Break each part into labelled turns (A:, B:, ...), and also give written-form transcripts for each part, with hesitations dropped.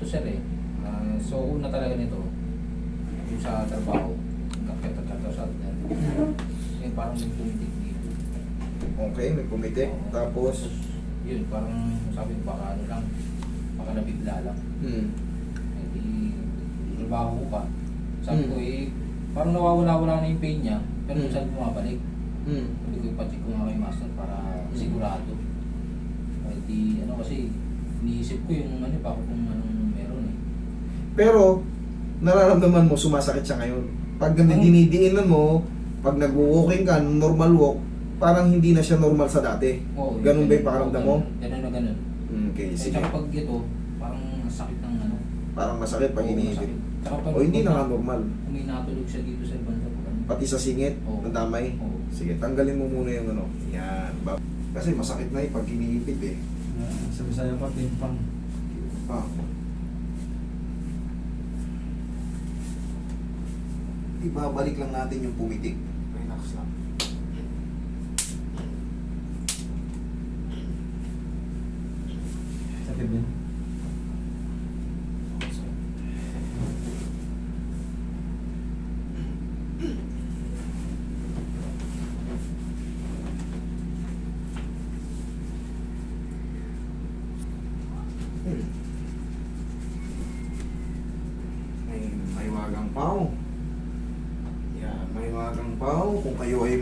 A: sir eh. So una talaga nito, yung sa trabaho, nagkakita sa atin. Eh parang may pumitik dito.
B: Okay, may pumiti. Tapos,
A: Yun, parang sabi ko baka ano lang, baka nabigla lang. Eh di, trabaho ko pa. Sabi ko eh, parang nawawala-wala na yung pain niya, pero minsan bumabalik. Sabi ko ipacheck ko nga kay master para sigurado. Eh di, ano kasi, iniisip ko yung ano, baka kung anong meron eh.
B: Pero, nararamdaman mo, sumasakit siya ngayon. Pag dinidiinan mo, pag nag-walking ka, normal walk, parang hindi na siya normal sa dati.
A: Oo,
B: Ganun ba yung pakiramdam mo?
A: Ganun na ganun.
B: Okay,
A: Eh,
B: sige.
A: tsaka pag ito, parang sakit ng ano.
B: Parang masakit pag
A: Oo,
B: iniipit.
A: masakit. Tsaka pag
B: O hindi na normal.
A: kung may natulog siya dito sa banda po.
B: Pati sa singit,
A: Oo.
B: ang damay.
A: Oo.
B: Sige, tanggalin mo muna yung ano. Yan. Kasi masakit na pag iniipit eh.
C: Sa Bisaya pa, timpang.
B: Ah. Ibabalik lang natin yung pumitik. Relax lang.
C: Sakit din.
B: May wagang pao. Yan, may wagang pao. Kung kayo ay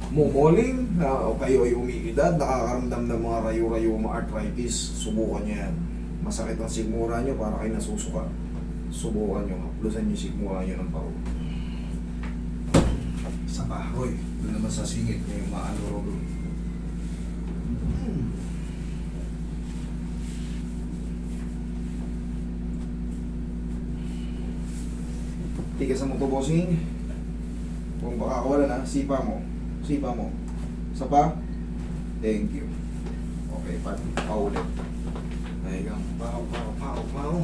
B: mumoling, o kayo ay umiidad, nakakaramdam ng mga rayo-rayo, mga arthritis, subukan nyo yan. Masakit ang sigmura nyo para kayo nasusuka. Subukan nyo, haplusan nyo yung sigmura nyo ng pao. Sa kahoy, doon naman sa singit, yung maano doon. Tigasan mo to, bossing. Kung baka wala na, sipa mo. Sipa mo. Isa pa? Thank you. Okay, paulit. Ay, gang. Pao.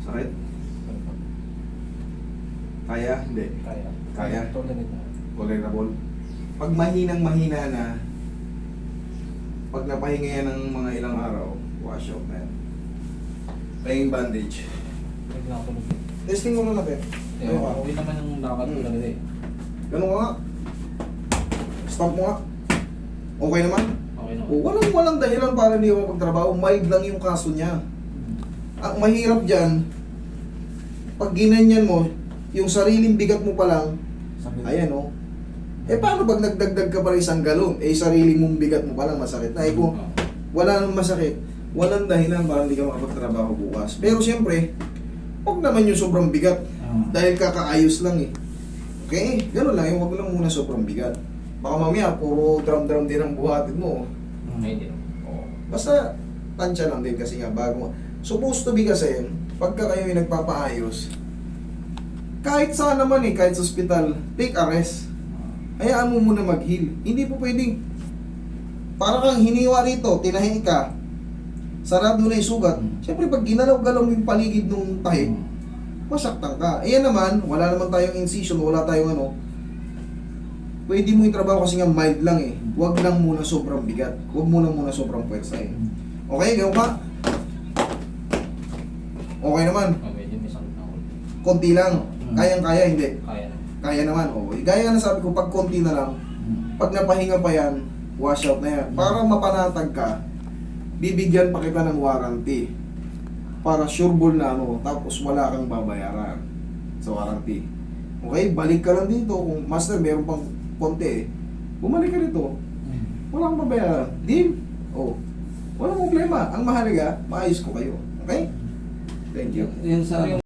B: Sakit? Kaya? Hindi. Kaya?
A: Tolerate na.
B: Tolerable. Pag mahina na, pag napahinga yan ng mga ilang araw, wash out na yan. Playing bandage.
A: Naglatulog.
B: Testing muna natin.
A: Eh, okay naman yung lakad ko talaga eh.
B: Ganun ka nga. Stop mo nga. Okay naman?
A: Okay na.
B: O, walang dahilan para hindi ako magtrabaho. Mild lang yung kaso niya. Ang mahirap dyan, pag ginanyan mo, yung sariling bigat mo pa lang,
C: Sakit.
B: ayan o. Eh paano pag nagdagdag ka pa rin isang galon? Eh sarili mong bigat mo pa lang masakit na. Eh kung wala nang masakit, walang dahilan para hindi ka makapagtrabaho bukas. Pero siyempre, huwag naman yung sobrang bigat. Dahil kakaayos lang eh. Okay? Ganun lang, huwag lang muna sobrang bigat. Baka mamaya, puro drum-drum din ang buhatin mo.
A: Ay, hindi.
B: Oh. Basta, tansya lang din kasi nga bago. Supposed to be kasi, pagka kayo yung nagpapaayos, kahit saan naman eh, kahit sa ospital, take a rest. Hayaan mo muna mag-heal. Hindi po pwedeng, para kang hiniwa rito, tinahi ka, sarado na yung sugat. Siyempre, pag ginalaw-galaw mo yung paligid ng tahi, masaktan ka. Ayan naman, wala naman tayong incision, wala tayong ano, pwede mo itrabaho kasi nga mild lang eh. Huwag lang muna sobrang bigat. Huwag muna sobrang puwersa eh. Okay, gano'n ka? Okay naman.
A: Oh, medyo may sakit na ako.
B: Konti lang. Kayang-kaya, hindi.
A: Kaya na.
B: Kaya naman. Okay. Gaya na sabi ko, pag konti na lang, pag napahinga pa yan, wash out na yan. Para mapanatag ka, bibigyan pa kita ng warranty. para sureball na ano, tapos wala kang babayaran sa warranty. Okay, balik ka lang dito. Kung master, meron pang konti bumalik ka dito. Wala kang babayaran. Deal. Oh. Walang problema. Ang mahalaga, maayos ko kayo. Okay? Thank you.
C: Yun sa